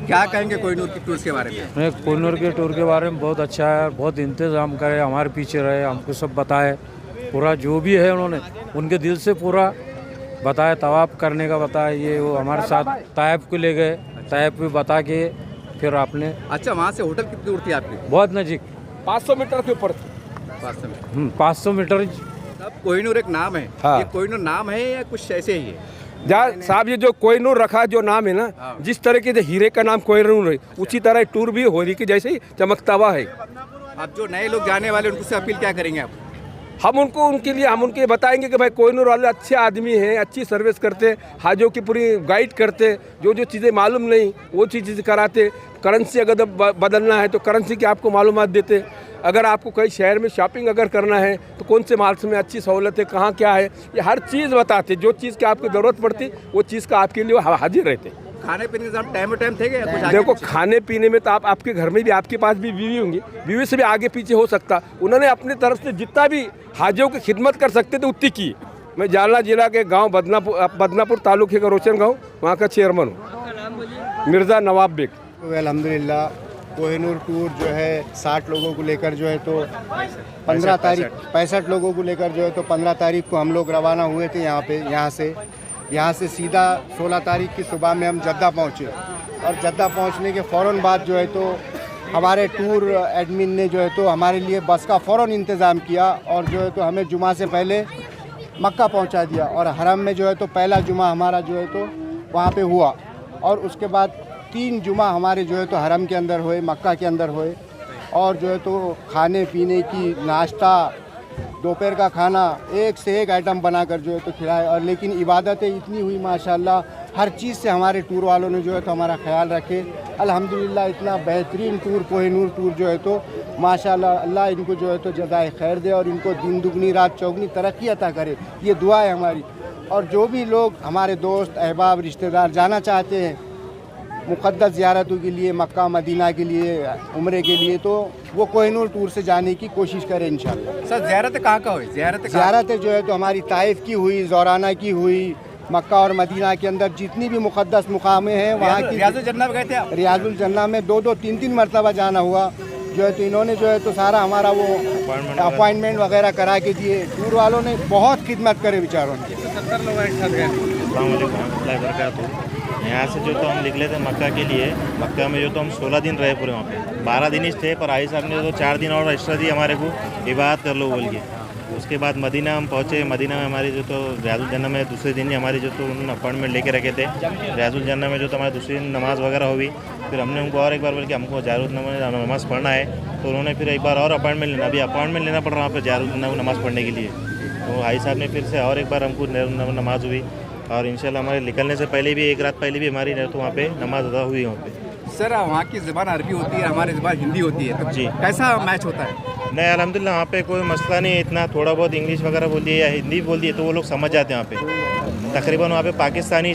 क्या कहेंगे कोहिनूर की टूर्स के बारे में? मैं कोहिनूर के टूर के बारे में बहुत अच्छा है, बहुत इंतज़ाम करे, हमारे पीछे रहे, हमको सब बताए, पूरा जो भी है उन्होंने उनके दिल से पूरा बताया, तवाफ करने का बताया, ये वो हमारे साथ ताइफ को ले गए, ताइफ भी बता के फिर आपने। अच्छा, वहाँ से होटल कितनी दूर थी आपकी? बहुत नज़दीक, 500 मीटर के ऊपर। 500 मीटर। 500 मीटर। अब कोहिनूर एक नाम है, हाँ। ये कोहिनूर नाम है या कुछ ऐसे ही है? साहब ये जो कोहिनूर रखा जो नाम है ना, जिस तरह के हीरे का नाम कोहिनूर है, उसी तरह टूर भी होली की जैसे ही चमकता हुआ है। अब जो नए लोग जाने वाले उनको से अपील क्या करेंगे आप? हम उनके बताएंगे कि भाई कोहिनूर वाले अच्छे आदमी हैं, अच्छी सर्विस करते, हाजों की पूरी गाइड करते, जो चीज़ें मालूम नहीं वो चीज़ें कराते। करेंसी अगर बदलना है तो करेंसी की आपको मालूमात देते। अगर आपको कई शहर में शॉपिंग अगर करना है तो कौन से माल में अच्छी सहूलत है, कहाँ क्या है, ये हर चीज़ बताते। जो चीज़ की आपको ज़रूरत पड़ती वो चीज़ का आपके लिए हाजिर रहते। खाने पीने के टाइम टाइम थे क्या कुछ? देखो खाने पीने में तो आपके घर में भी आपके पास भी बीवी होंगी, बीवी से भी आगे पीछे हो सकता। उन्होंने अपनी तरफ से जितना भी हाजियों की खिदमत कर सकते थे उतनी की। मैं जालना जिला के गांव बदनापुर तालुके का रोशन गांव, वहाँ का चेयरमैन हूँ, मिर्ज़ा नवाब बेग। तो अल्हम्दुलिल्लाह कोहिनूर टूर जो है 60 लोगों को लेकर जो है तो 15 तारीख 65 लोगों को लेकर जो है तो 15 तारीख को हम लोग रवाना हुए थे यहाँ से सीधा 16 तारीख की सुबह में हम जद्दा पहुँचे। और जद्दा पहुँचने के फ़ौरन बाद जो है तो हमारे टूर एडमिन ने जो है तो हमारे लिए बस का फ़ौरन इंतज़ाम किया और जो है तो हमें जुमा से पहले मक्का पहुँचा दिया। और हरम में जो है तो पहला जुमा हमारा जो है तो वहाँ पे हुआ और उसके बाद 3 जुमा हमारे जो है तो हरम के अंदर हुए, मक्का के अंदर हुए। और जो है तो खाने पीने की नाश्ता, दोपहर का खाना एक से एक आइटम बनाकर जो है तो खिलाए। और लेकिन इबादतें इतनी हुई माशाल्लाह, हर चीज़ से हमारे टूर वालों ने जो है तो हमारा ख्याल रखे। अल्हम्दुलिल्लाह इतना बेहतरीन टूर कोहिनूर टूर जो है तो माशाल्लाह, अल्लाह इनको जो है तो जज़ाए खैर दे और इनको दिन दुगनी रात चौगनी तरक्की अता करे, ये दुआ है हमारी। और जो भी लोग हमारे दोस्त अहबाब रिश्तेदार जाना चाहते हैं मुक़द्दस ज़ियारतों के लिए, मक्का मदीना के लिए, उम्रे के लिए, तो वो कोहिनूर टूर से जाने की कोशिश करें इंशाल्लाह। सर ज़ियारतें कहाँ हुई? ज़ियारतें जो है तो हमारी ताइफ की हुई, ज़ौराना की हुई, मक्का और मदीना के अंदर जितनी भी मुक़द्दस मुकामें हैं वहाँ की। रियाजुल जन्नत गए थे आप? रियाजुल जन्नत में 2-2, 3-3 मरतबा जाना हुआ। जो है तो इन्होंने जो है तो सारा हमारा वो अपॉइंटमेंट वगैरह करा के दिए। टूर वालों ने बहुत खिदमत करे बेचारों ने। 70 लोग एक साथ गए। यहाँ से जो तो हम निकले थे मक्का के लिए। मक्का में जो तो हम 16 दिन रहे पूरे वहाँ पे। 12 दिन ही थे, पर आई साहब ने तो 4 दिन और एक्स्ट्रा दिए हमारे को, इबादत कर लो बोल के। उसके बाद मदीना हम पहुँचे। मदीना में हमारी जो तो रियाजुल जन्नत में दूसरे दिन ही हमारी जो तो उन्होंने अपॉइंटमेंट लेके रखे थे। रियाजुल जन्नत में जो तो हमारी दूसरी दिन नमाज़ वगैरह हुई। फिर हमने उनको और एक बार बोल के हमको जारुल नमाज़ पढ़ना है, तो उन्होंने फिर एक बार और अपॉइंटमेंट लेना। अभी अपॉइंटमेंट लेना पड़ रहा है वहाँ पर जारुल नमाज़ पढ़ने के लिए। तो भाई साहब ने फिर से और एक बार हमको नमाज़ हुई और इंशाल्लाह हमारे निकलने से पहले भी, एक रात पहले भी हमारी तो वहाँ पे नमाज अदा हुई वहाँ पे। सर वहाँ की ज़बान अरबी होती है, हमारी ज़बान हिंदी होती है, तो जी कैसा मैच होता है? नहीं अल्हम्दुलिल्लाह वहाँ पे कोई मसला नहीं है इतना। थोड़ा बहुत इंग्लिश वगैरह बोल दिए या हिंदी बोल दिए तो वो लोग समझ जाते हैं वहाँ पे। तकरीबन वहाँ पे पाकिस्तानी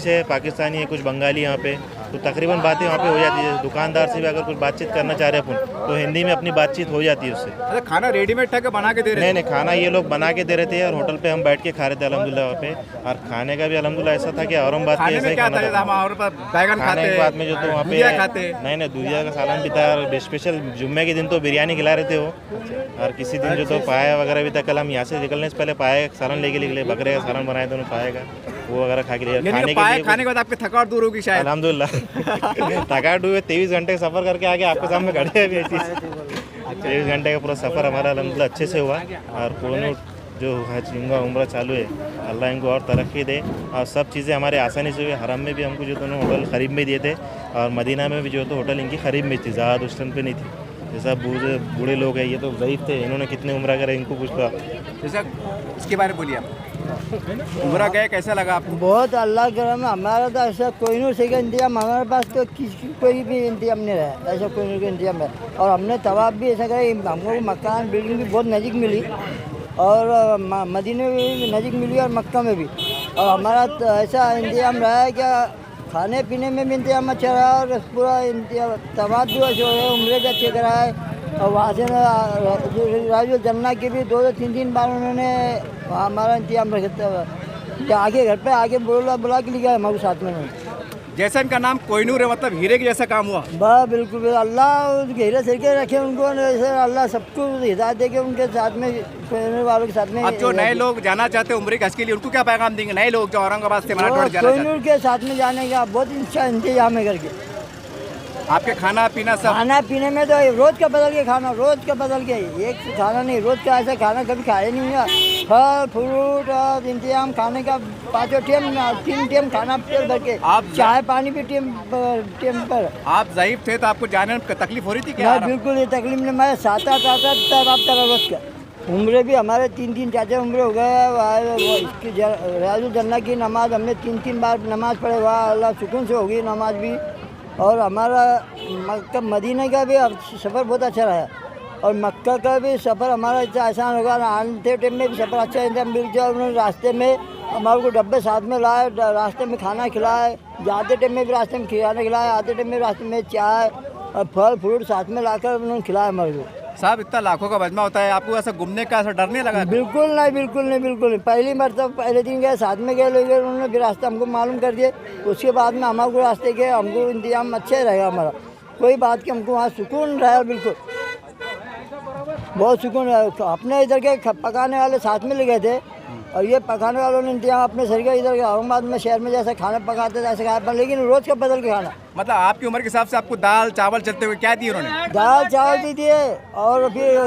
है, कुछ बंगाली यहाँ पे, तो तकरीबन बातें वहाँ पे हो जाती है। दुकानदार से भी अगर कुछ बातचीत करना चाह रहे हैं अपन तो हिंदी में अपनी बातचीत हो जाती है उससे। अच्छा, खाना रेडीमेड था बना के दे रहे? नहीं, खाना ये लोग बना के दे रहे थे और होटल पे हम बैठ के खा रहे थे अल्हम्दुलिल्लाह वहाँ पे। और खाने का भी अल्हम्दुलिल्लाह ऐसा था कि औरंगाबाद के ऐसा ही खाना था। खाने के बाद में जो तो वहाँ पे नहीं दूधिया का सालन भी था और स्पेशल जुम्मे के दिन तो बिरयानी खिला रहे थे वो। और किसी दिन जो तो पाया वगैरह भी था। कल हम यहाँ से निकलने से पहले पाया का सालन लेके निकले, बकरे का सालन बनाए थे उन्होंने, पाया का वो वगैरह खा के लिए। खाने के बाद आपकी थकावट दूर होगी शायद? अल्हम्दुलिल्लाह थकावट हुई। 23 घंटे सफ़र करके आके आपके सामने खड़े हैं अभी। 23 घंटे का पूरा सफ़र हमारा अल्हम्दुलिल्लाह अच्छे से हुआ। और कोहिनूर जो हज उम्रा चालू है, अल्लाह इनको और तरक्की दे और सब चीज़ें हमारे आसानी से हुई। हरम में भी हमको जो तो होटल ख़रीब में दिए थे और मदीना में भी जो तो होटल इनकी ख़रीब में थी, ज़्यादा उस टाइम पे नहीं थी। जैसा बूढ़े लोग हैं, ये तो ज़ईफ़ थे, इन्होंने कितने उम्रा करे इनको कुछ कहा। जैसा इसके बारे में बोलिए आप। उम्रा गए, कैसा लगा आपको? बहुत अल्लाह करम। हमारा तो ऐसा कोहिनूर से का इंतजाम हमारे पास तो किसी कोई भी इंतजाम नहीं रहा, ऐसा कोहिनूर का इंतजाम है। और हमने तवाफ भी ऐसा करा, हमको मकान बिल्डिंग भी बहुत नज़दीक मिली और मदीने में भी नज़दीक मिली और मक्का में भी। और हमारा तो ऐसा इंतजाम रहा है क्या, खाने पीने में भी इंतजाम अच्छा रहा और पूरा इंतजाम तवाफ भी अच्छे हो रहे, उम्रे भी अच्छे कराए। और वहाँ से रियाजुल जन्नत के भी 2-3 बार उन्होंने हमारा इंतजाम रखा। आगे घर पे आगे बुला के लिखा है हमारे साथ में। जैसा इनका नाम कोहिनूर है, मतलब हीरे के जैसा काम हुआ। बस बिल्कुल अल्लाह घेरे सिर के रखे उनको, ऐसे अल्लाह सबको हिदायत दे के उनके साथ में कोहिनूर वालों के साथ में। अब जो नए लोग जाना चाहते हैं उम्र के हज के लिए, उनको क्या पैगाम देंगे? नए लोग जो औरंगाबाद से मराठवाड़ा जाना चाहते कोहिनूर के साथ में जाने का बहुत अच्छा इंतजाम है करके। हैं, आपके खाना पीना सब खाना पीने में तो रोज का बदल के खाना, रोज का बदल के, एक खाना नहीं, रोज का ऐसा खाना कभी खाया नहीं है। फल फ्रूट और इंतजाम खाने का 5 टाइम 3 टाइम खाना पेट भर के, आप चाय पानी भी टाइम पर। आप ज़ईफ थे तो आपको जाने में तकलीफ हो रही थी क्या? मैं बिल्कुल ये तकलीफ नहीं, मैं 7-8 तब करा रोज का। उम्र भी हमारे 3-3 चाचा उम्र हो गए। इसकी रियाजुल जन्ना की नमाज हमने 3-3 बार नमाज पढ़े, वाह अल्लाह सुकून से होगी नमाज भी। और हमारा मक्का मदीना का भी सफ़र बहुत अच्छा रहा, और मक्का का भी सफ़र हमारा इतना आसान होगा। आने टाइम में भी सफ़र अच्छा इंतजाम मिल जाए। उन्होंने रास्ते में हमारे को डब्बे साथ में लाए, रास्ते में खाना खिलाए, जाते टाइम में भी रास्ते में खाना खिलाए, आते टाइम में रास्ते में चाय और फल फ्रूट साथ में लाकर उन्होंने खिलाया हमारे को। साहब इतना लाखों का मजमा होता है, आपको ऐसा घूमने का ऐसा डर नहीं लगा? बिल्कुल नहीं, बिल्कुल नहीं, बिल्कुल नहीं। पहली मरतबा पहले दिन गए, साथ में गए लोग, उन्होंने भी रास्ते हमको मालूम कर दिए। उसके बाद में हमारे को रास्ते के हमको इंतजाम अच्छे रहेगा हमारा, कोई बात की हमको वहाँ सुकून रहा, बिल्कुल बहुत सुकून रहा। अपने इधर के पकाने वाले साथ में ले गए थे, और ये पकाने वालों ने इंतजाम अपने शहर के इधर के औरंगाबाद में शहर में जैसे खाना पकाते थे ऐसे खाया, लेकिन रोज़ का बदल के खाना। मतलब आपकी उम्र के हिसाब से आपको दाल चावल चलते हुए क्या दिए उन्होंने? दाल चावल भी दिए, और फिर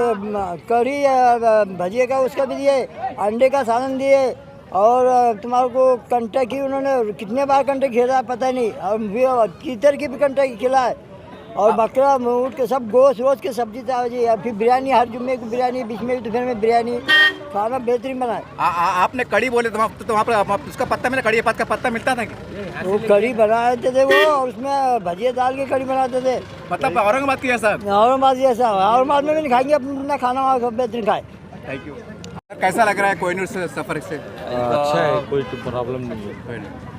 कढ़ी भजिए का उसका भी दिए, अंडे का सालन दिए, और तुम्हारे को कंटे की उन्होंने कितने बार कंटे खिलाया पता नहीं, और फिर कीतर की भी कंटे खिलाए, और बकरा ऊँट के सब गोश्त रोज के सब्जी चावल, और फिर बिरयानी, हर जुम्मे को बिरयानी, बीच में भी दोपहर में बिरयानी, खाना बेहतरीन बनाए। आपने कड़ी बोले तो वहाँ पर उसका पत्ता मिला, कड़ी पत्ता का पत्ता मिलता था क्या? वो कड़ी बनाते थे वो, और उसमें भजिए दाल की कड़ी बनाते थे। मतलब औरंगाबाद की ऐसा? औरंगाबाद जैसा, औरंगाबाद में भी नहीं खाएंगे अपना खाना, वहाँ बेहतरीन खाए। Thank you. कैसा लग रहा है कोहिनूर से सफ़र से? अच्छा है, कोई प्रॉब्लम नहीं है।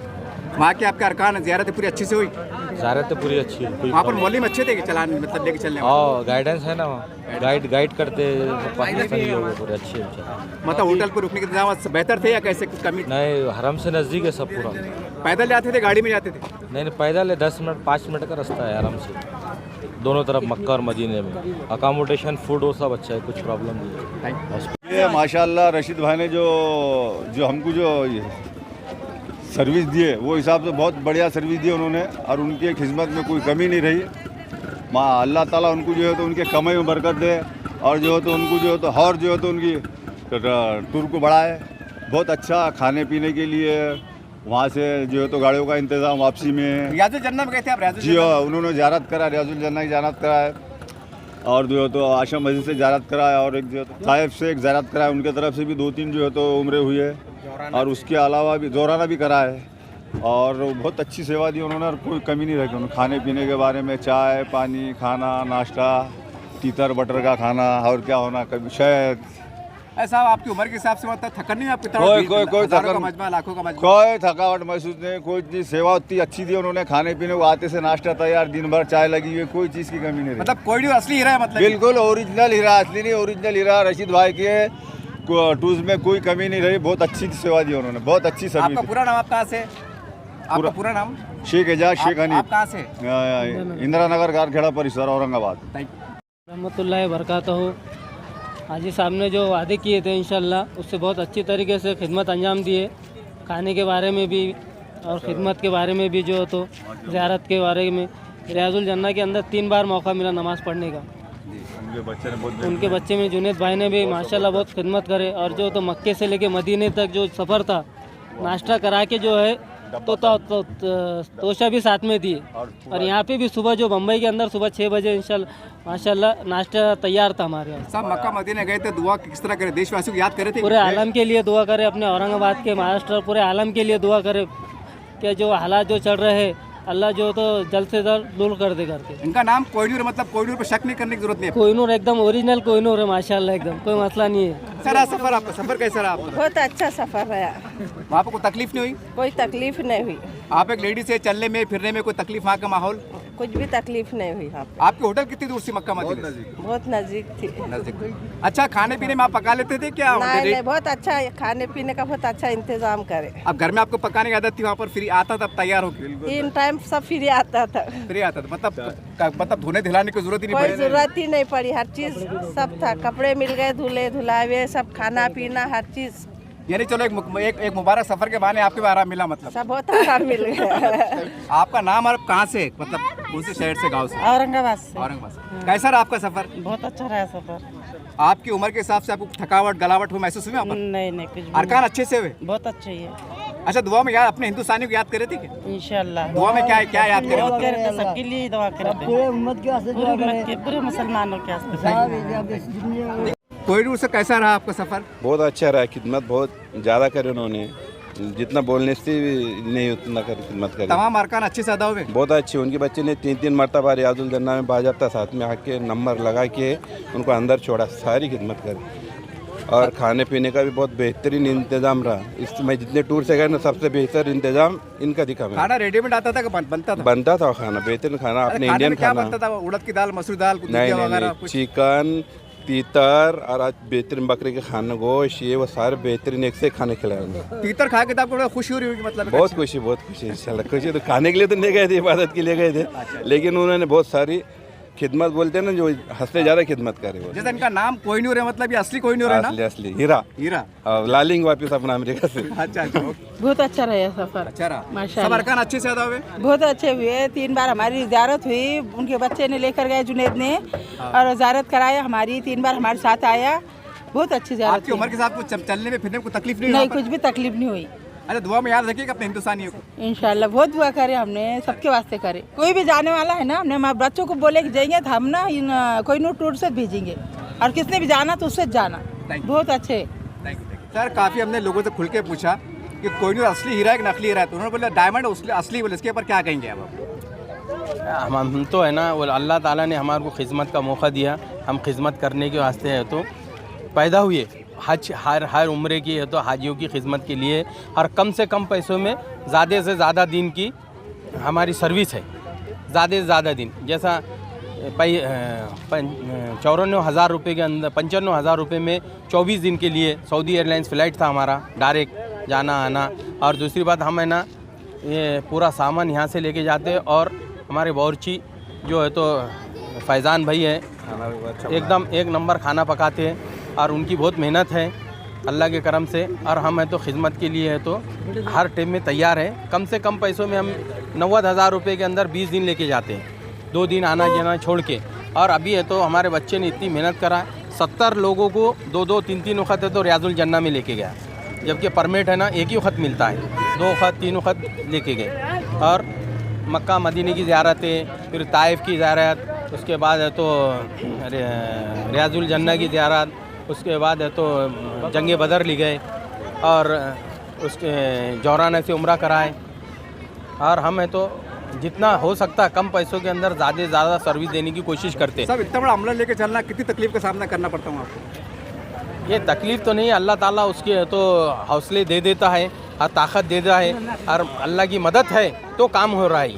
वहाँ के आपके अरकान ज़ियारत पूरी अच्छी से हुई? ज़ियारत तो पूरी अच्छी है। वहाँ पर मौलवी अच्छे थे कि चलान मतलब लेके चलने? गाइडेंस है ना, वहाँ गाइड करते पाकिस्तानी लोग पूरे अच्छे। मतलब होटल पर रुकने के इंतजाम बेहतर थे या कैसे, कुछ कमी? नहीं, हरम से नज़दीक है सब पूरा। पैदल जाते थे गाड़ी में जाते थे? नहीं, पैदल है, 10 मिनट 5 मिनट का रास्ता है आराम से, दोनों तरफ मक्का और मदीने में। अकोमोडेशन फूड वो सब अच्छा है, कुछ प्रॉब्लम नहीं है। ये माशाल्लाह रशीद भाई ने जो हमको जो सर्विस दिए, वो हिसाब से बहुत बढ़िया सर्विस दी उन्होंने, और उनकी खिदमत में कोई कमी नहीं रही। अल्लाह ताला उनको जो है तो उनके कमाई में बरकत दे, और जो है तो उनको जो है तो और जो है तो उनकी टूर को बढ़ाए। बहुत अच्छा खाने पीने के लिए वहाँ से जो है तो गाड़ियों का इंतज़ाम वापसी में। रियाजुल जन्ना में गए थे आप? रियाजुल जी हाँ, उन्होंने ज़ियारत करा, रियाजुल जन्ना की ज़ियारत कराए, और जो है तो आशा मस्जिद से ज़ियारत कराया, और एक जो है तो साहिब से एक ज़ियारत कराया, उनके तरफ से भी 2-3 जो है तो उम्रें हुई है, और उसके अलावा भी जोराना भी करा है, और बहुत अच्छी सेवा दी उन्होंने, और कोई कमी नहीं रखी उन्होंने। खाने पीने के बारे में चाय पानी, खाना नाश्ता, तीतर बटर का खाना, और क्या होना कभी शहद। ऐसा आपकी उम्र के हिसाब से मतलब थकन नहीं आपकी? कोई थकान, मजमा लाखों का मजमा, कोई थकावट महसूस नहीं, कोई चीज़ सेवा उतनी अच्छी दी उन्होंने। खाने पीने को आते से नाश्ता तैयार, दिन भर चाय लगी हुई, कोई चीज़ की कमी नहीं रही। मतलब कोई असली हीरा है मतलब? बिल्कुल ओरिजिनल हीरा, असली नहीं ओरिजिनल हीरा रशीद भाई के टूर्स में कोई कमी नहीं रही। बहुत अच्छी सेवा दी उन्होंने, बहुत अच्छी सर्विस। आपका पूरा नाम आप कहाँ से? आपका पूरा नाम? शेख एजाज शेख हनीफ। आप कहाँ से? इंदिरा नगर गारखेड़ा परिसर औरंगाबाद। Thank you. रहमतुल्लाहि बरकातहू। हाजी साहब ने जो वादे किए थे इंशाल्लाह उससे बहुत अच्छी तरीके से खिदमत अंजाम दिए, खाने के बारे में भी और खिदमत के बारे में भी, जो तो ज़ियारत के बारे में। रियाजुल जन्ना के अंदर 3 बार मौका मिला नमाज़ पढ़ने का। उनके बच्चे में जुनेद भाई ने भी माशाल्लाह बहुत खिदमत करे, और जो तो मक्के से लेके मदीने तक जो सफ़र था, नाश्ता करा के जो है तोशा भी साथ में दिए, और यहाँ पे भी सुबह जो बम्बई के अंदर सुबह 6 बजे इंशाल्लाह माशाल्लाह नाश्ता तैयार था हमारे यहाँ। सब मक्का मदीने गए थे, दुआ किस तरह करे? देशवासियों को याद करे थे? पूरे आलम के लिए दुआ करे, अपने औरंगाबाद के, महाराष्ट्र, पूरे आलम के लिए दुआ करे कि जो हालात जो चल रहे हैं अल्लाह जो तो जल्द से जल्द दूर कर दे करके। इनका नाम कोहिनूर, मतलब कोहिनूर पर शक नहीं करने की जरूरत नहीं है। कोहिनूर एकदम ओरिजिनल कोहिनूर है माशाल्लाह, एकदम कोई मसला नहीं है। सर सफर आपका सफर कैसा रहा आपका? बहुत अच्छा सफ़र रहा, वहाँ पर कोई तकलीफ नहीं हुई? कोई तकलीफ नहीं हुई। आप एक लेडी से चलने में फिरने में कोई तकलीफ? वहाँ का माहौल कुछ भी तकलीफ नहीं हुई यहाँ पे। आपके होटल कितनी दूर से मक्का मदीना? बहुत नज़दीक थी। नजदीक। अच्छा, खाने पीने में आप पका लेते थे क्या? नहीं, बहुत अच्छा खाने पीने का बहुत अच्छा इंतजाम करे। अब घर में आपको पकाने की आदत थी, वहाँ पर फ्री आता था तैयार होकर? 3 टाइम सब फ्री आता था। फ्री आता था, मतलब धोने धुलाने की जरूरत ही नहीं कोई पड़ी? जरूरत ही नहीं पड़ी, हर चीज़ सब था, कपड़े मिल गए धुले धुलावे, सब खाना पीना हर चीज़। यानी चलो एक मुबारक सफर के बहाने आपके भी आराम मिला, मतलब सब बहुत आराम मिल गया। आपका नाम और कहाँ से, मतलब कौन से शहर से, गांव से? औरंगाबाद से। औरंगाबाद से। कैसा रहा आपका सफर? बहुत अच्छा रहा सफर। आपकी उम्र के हिसाब से आपको थकावट गलावट हो महसूस हुई? नहीं कुछ अरकान अच्छे से हुए? बहुत अच्छे ही है। अच्छा, दुआ में याद अपने हिंदुस्तानियों को याद करे थे क्या? इंशाल्लाह। दुआ में क्या याद करे? सबके लिए दुआ करते, पूरे उम्मत के वास्ते पूरे मुसलमानों के वास्ते। कोहिनूर से कैसा रहा आपका सफर? बहुत अच्छा रहा, खिदमत बहुत ज़्यादा करे उन्होंने, जितना बोलने से नहीं उतना कर खिदमत करी। तमाम अरकान अच्छे से अदा हुए? बहुत अच्छे। उनके बच्चे ने 3 मरतबा रियाजुल जन्ना में बाज़ाब्ता साथ में आके नंबर लगा के उनको अंदर छोड़ा, सारी खिदमत करी। और खाने पीने का भी बहुत बेहतरीन इंतज़ाम रहा। इसमें जितने टूर से गए ना, सबसे बेहतर इंतज़ाम इनका दिखा। खाना रेडीमेड आता था कि बनता था? बनता था खाना, बेहतरीन खाना, अपने इंडियन क्या खाना। बनता था? उड़द की दाल, मसूर दाल, नहीं, चिकन, तीतर और आज बेहतरीन बकरे के खाना, गोश्त, ये वो सारे बेहतरीन एक से खाने खिलाए। तीतर खा के तो आपको खुशी हो रही होगी? मतलब बहुत खुशी इंशाल्लाह। खुशी तो खाने के लिए तो नहीं गए थे, इबादत के लिए गए थे, लेकिन उन्होंने बहुत सारी खिदमत, बोलते हैं ना जो हंसते ज़्यादा खिदमत करे। वो जैसे इनका नाम कोहिनूर है, मतलब ये असली कोहिनूर है ना? असली हीरा लालिंग वापिस अपना अमेरिका से। अच्छा, बहुत अच्छा रहा सफर। अच्छा रहा, माशाल्लाह। सब अरकान अच्छे से अदा हुए? बहुत अच्छे हुए। 3 बार हमारी ज़ियारत हुई, उनके बच्चे ने लेकर गए, जुनेद ने, और ज़ियारत कराया हमारी। 3 बार हमारे साथ आया, बहुत अच्छी ज़ियारत। आपकी उम्र के साथ कुछ चलने में फिरने में कोई तकलीफ नहीं? नहीं, कुछ भी तकलीफ नहीं हुई। अच्छा, दुआ में याद रखिएगा अपने हिंदुस्तानियों को। इंशाल्लाह बहुत दुआ करे, हमने सबके वास्ते करे। कोई भी जाने वाला है ना, हमने हमारे बच्चों को बोले कि जाएंगे तो हम ना इन कोहिनूर टूर से भेजेंगे, और किसने भी जाना तो उससे जाना। बहुत अच्छे। Thank you sir. काफ़ी हमने लोगों से खुल के पूछा कि कोहिनूर असली हीरा है कि नकली हीरा है, तो उन्होंने बोला डायमंड असली बोले। इसके ऊपर क्या कहेंगे आप? हम तो है ना, वो अल्लाह ताला ने हमारे को खिदमत का मौका दिया, हम खिदमत करने के वास्ते है तो पैदा हुए। हज हर उम्र की है तो हाजियों की खिदमत के लिए, और कम से कम पैसों में ज़्यादा से ज़्यादा दिन की हमारी सर्विस है। ज़्यादा से ज़्यादा दिन, जैसा 54,000 रुपये के अंदर 95,000 रुपये में 24 दिन के लिए सऊदी एयरलाइंस फ़्लाइट था हमारा, डायरेक्ट जाना आना। और दूसरी बात, हम है ना ये पूरा सामान यहाँ से लेके जाते, और हमारे बावर्ची जो है तो फैज़ान भाई है, एकदम एक नंबर खाना पकाते हैं, और उनकी बहुत मेहनत है अल्लाह के करम से। और हम है तो खिदमत के लिए है तो हर टाइम में तैयार है। कम से कम पैसों में हम 90,000 रुपये के अंदर 20 दिन लेके जाते हैं, 2 दिन आना जाना छोड़ के। और अभी है तो हमारे बच्चे ने इतनी मेहनत करा, 70 लोगों को 2-2 3-3 वक्त है तो रियाजुल जन्ना में लेके गया, जबकि परमिट है ना एक ही वक्त मिलता है, 2 वक्त 3 वक्त लेके गए। और मक्का मदीने की ज़ियारतें, फिर ताइफ की ज़ियारत, उसके बाद है तो रियाजुल जन्ना की ज़ियारत, उसके बाद है तो जंगे बदर ले गए, और उसके जौराना से उम्रा कराए। और हम है तो जितना हो सकता कम पैसों के अंदर ज़्यादा से ज़्यादा सर्विस देने की कोशिश करते हैं। सब इतना बड़ा अमला लेके चलना, कितनी तकलीफ का सामना करना पड़ता हूँ आपको? ये तकलीफ़ तो नहीं, अल्लाह ताला उसके तो हौसले दे देता है और ताकत दे देता है, और अल्लाह की मदद है तो काम हो रहा है,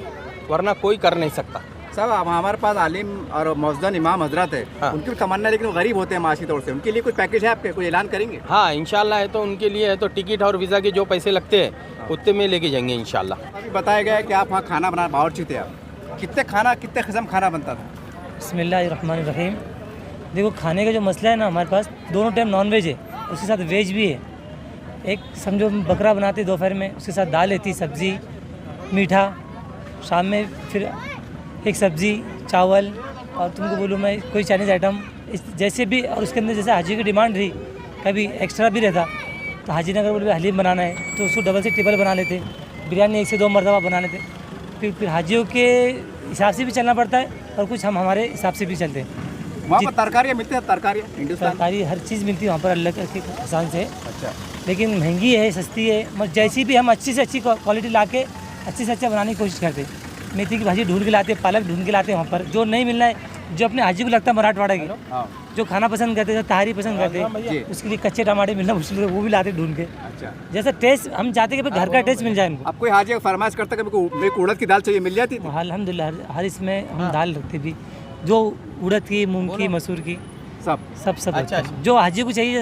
वरना कोई कर नहीं सकता। सब हमारे पास आलिम और मौजूदा इमाम हजरत है, हाँ। उनकी भी तमन्ना है, लेकिन वो गरीब होते हैं माशी तौर से, उनके लिए कुछ पैकेज है आपके, कोई ऐलान करेंगे? हाँ इंशाल्लाह है तो उनके लिए है तो टिकट और वीज़ा के जो पैसे लगते हैं उतने में लेके जाएंगे इंशाल्लाह। अभी बताया गया है कि आप वहाँ खाना बना बावर्ची थे आप, कितने किस्म खाना बनता था? बिस्मिल्लाहिर्रहमानिर्रहीम। देखो, खाने का जो मसला है ना, हमारे पास दोनों टाइम नॉन वेज है, उसके साथ वेज भी है। एक समझो बकरा बनाते दोपहर में, उसके साथ दाल रहती, सब्ज़ी, मीठा, शाम में फिर एक सब्ज़ी, चावल, और तुमको बोलूँ मैं कोई चाइनीज़ आइटम जैसे भी। और उसके अंदर जैसे हाजी की डिमांड रही, कभी एक्स्ट्रा भी रहता, तो हाजी ने अगर बोले हलीम बनाना है तो उसको डबल से ट्रिपल बना लेते, बिरयानी 1 से 2 मरतबा बना लेते। फिर हाजियों के हिसाब से भी चलना पड़ता है, और कुछ हम हमारे हिसाब से भी चलते हैं। वहाँ पर तरकारियाँ मिलती हैं? तरकारियाँ हिंदुस्तान, तरकारी हर चीज़ मिलती है वहाँ पर अल्लाह के एहसान से। अच्छा, लेकिन महंगी है, सस्ती है, मगर जैसी भी हम अच्छी से अच्छी क्वालिटी ला के अच्छे से अच्छा बनाने की कोशिश करते हैं। मेथी की भाजी ढूंढ के लाते, पालक ढूंढ के लाते हैं वहाँ पर, जो नहीं मिलना है जो अपने हाजी को लगता है मराठवाड़ा की, हाँ जो खाना पसंद करते हैं, तहारी पसंद करते जी। हैं, उसके लिए कच्चे टमाटर मिलना मुश्किल है, वो भी लाते ढूंढ के। अच्छा, जैसा टेस्ट हम चाहते हैं कि भाई घर का टेस्ट मिल जाए इनको। अब कोई हाजी फरमाइश करता है कि मेरे को उड़द की दाल चाहिए, मिल जाती थी? अल्हम्दुलिल्लाह हर इसमें हम दाल रखते भी, जो उड़द की, मूंग की, मसूर की, सब सब अच्छा, रखते हैं। जो हाजी को चाहिए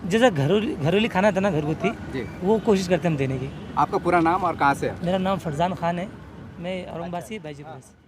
जैसा घरेलू खाना था ना घरगुती, जी। वो कोशिश करते हैं हम देने की। आपका पूरा नाम और कहाँ से है? मेरा नाम फरजान खान है, मैं औरंगाबाद से, भाईजीपुर से।